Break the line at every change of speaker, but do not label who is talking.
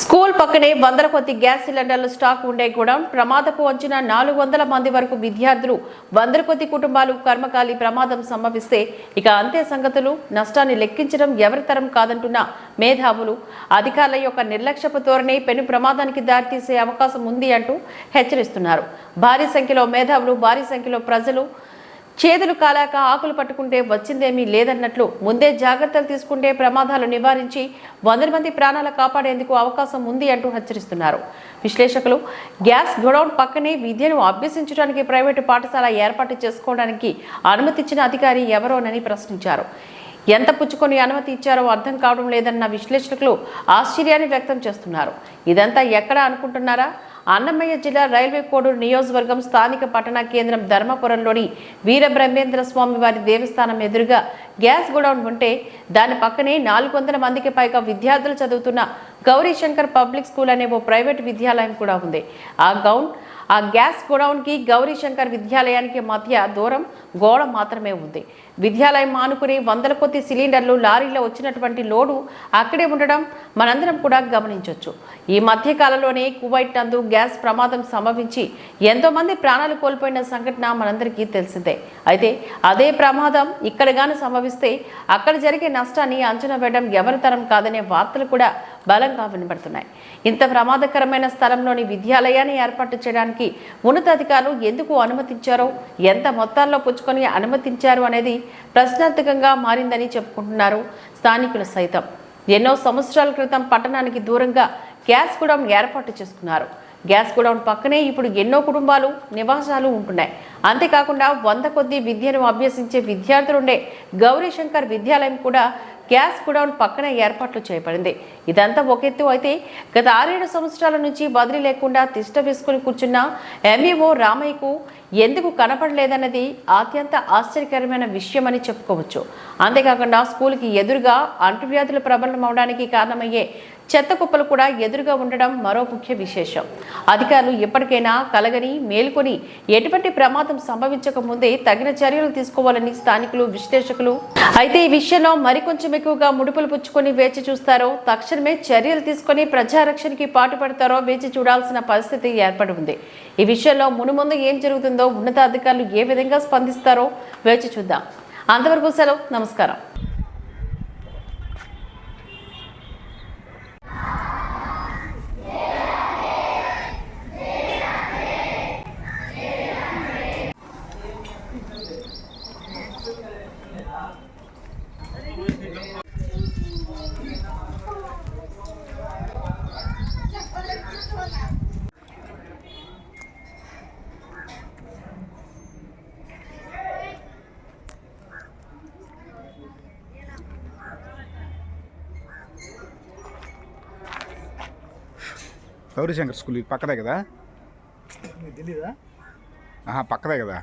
School పక్కనే వందల కొద్ది గ్యాస్ సిలిండర్లు స్టాక్ ఉండే గోడౌన్ ప్రమాదపు అంచనా 400 మంది వరకు విద్యార్థులు, వందల కొద్ది కుటుంబాలు కర్మకాలి ప్రమాదం సంభవిస్తే ఇక అంతే సంగతులు. నష్టాన్ని లెక్కించడం ఎవరి తరం కాదంటున్న మేధావులు, అధికారుల యొక్క నిర్లక్ష్యపు ధోరణి పెను ప్రమాదానికి దారితీసే అవకాశం ఉంది అంటూ హెచ్చరిస్తున్నారు. భారీ సంఖ్యలో మేధావులు, భారీ సంఖ్యలో ప్రజలు చేతులు కాలాక ఆకులు పట్టుకుంటే వచ్చిందేమీ లేదన్నట్లు ముందే జాగ్రత్తలు తీసుకుంటే ప్రమాదాలు నివారించి వందల మంది ప్రాణాలు కాపాడేందుకు అవకాశం ఉంది అంటూ హెచ్చరిస్తున్నారు. విశ్లేషకులు గ్యాస్ గోడౌన్ పక్కనే విద్యను అభ్యసించడానికి ప్రైవేటు పాఠశాల ఏర్పాటు చేసుకోవడానికి అనుమతిచ్చిన అధికారి ఎవరోనని ప్రశ్నించారు. ఎంత పుచ్చుకొని అనుమతి ఇచ్చారో అర్థం కావడం లేదన్న విశ్లేషకులు ఆశ్చర్యాన్ని వ్యక్తం చేస్తున్నారు. ఇదంతా ఎక్కడ అనుకుంటున్నారా? అన్నమయ్య జిల్లా రైల్వే కోడూరు నియోజకవర్గం స్థానిక పట్టణ కేంద్రం ధర్మపురంలోని వీరబ్రహ్మేంద్ర స్వామి వారి దేవస్థానం ఎదురుగా గ్యాస్ గోడౌన్ ఉంటే దాని పక్కనే 400 మందికి పైగా విద్యార్థులు చదువుతున్న గౌరీశంకర్ పబ్లిక్ స్కూల్ అనే ఓ ప్రైవేట్ విద్యాలయం కూడా ఉంది. ఆ గ్యాస్ గోడౌన్కి గౌరీశంకర్ విద్యాలయానికి మధ్య దూరం గోడ మాత్రమే ఉంది. విద్యాలయం ఆనుకుని వందల కొద్ది సిలిండర్లు లారీలో వచ్చినటువంటి లోడు అక్కడే ఉండడం మనందరం కూడా గమనించవచ్చు. ఈ మధ్య కాలంలోనే కువైట్ నందు గ్యాస్ ప్రమాదం సంభవించి ఎంతో మంది ప్రాణాలు కోల్పోయిన సంఘటన మనందరికీ తెలిసిందే. అయితే అదే ప్రమాదం ఇక్కడ గాని సంభవిస్తే అక్కడ జరిగే నష్టాన్ని అంచనా వేయడం ఎవరి తరం కాదనే వార్తలు కూడా బలంగా వినబడుతున్నాయి. ఇంత ప్రమాదకరమైన స్థలంలోని విద్యాలయాన్ని ఏర్పాటు చేయడానికి ఉన్నతాధికారులు ఎందుకు అనుమతించారో, ఎంత మొత్తాల్లో పుచ్చుకొని అనుమతించారు అనేది ప్రశ్నార్థకంగా మారిందని చెప్పుకుంటున్నారు స్థానికులు సైతం. ఎన్నో సంవత్సరాల క్రితం పట్టణానికి దూరంగా గ్యాస్ గోడౌన్ ఏర్పాటు చేసుకున్నారు. గ్యాస్ గోడౌన్ పక్కనే ఇప్పుడు ఎన్నో కుటుంబాలు నివాసాలు ఉంటున్నాయి. అంతేకాకుండా 100 కొద్ది విద్యను అభ్యసించే విద్యార్థులుండే గౌరీశంకర్ విద్యాలయం కూడా గ్యాస్ గోడౌన్ పక్కనే ఏర్పాట్లు చేయబడింది. ఇదంతా ఒక ఎత్తు అయితే గత 6-7 సంవత్సరాల నుంచి బదిలీ లేకుండా తిష్ట వేసుకుని కూర్చున్న ఎంఈఓ రామయ్యకు ఎందుకు కనపడలేదన్నది అత్యంత ఆశ్చర్యకరమైన విషయమని చెప్పుకోవచ్చు. అంతేకాకుండా స్కూల్కి ఎదురుగా అంటువ్యాధులు ప్రబలం అవడానికి కారణమయ్యే చెత్త కుప్పలు కూడా ఎదురుగా ఉండడం మరో ముఖ్య విశేషం. అధికారులు ఎప్పటికైనా కలగని మేల్కొని ఎటువంటి ప్రమాదం సంభవించక ముందే తగిన చర్యలు తీసుకోవాలని స్థానికులు, విశ్లేషకులు అయితే ఈ విషయంలో మరికొంచెం ఎక్కువగా ముడుపులు పుచ్చుకొని వేచి చూస్తారో, తక్షణమే చర్యలు తీసుకొని ప్రజారక్షణకి పాటుపడతారో వేచి చూడాల్సిన పరిస్థితి ఏర్పడి ఉంది. ఈ విషయంలో మునుముందు ఏం జరుగుతుందో, ఉన్నతాధికారులు ఏ విధంగా స్పందిస్తారో వేచి చూద్దాం. అంతవరకు సెలవు, నమస్కారం.
గౌరీశంకర్ స్కూల్ పక్కదే కదా?
తెలీదా?
పక్కదే కదా.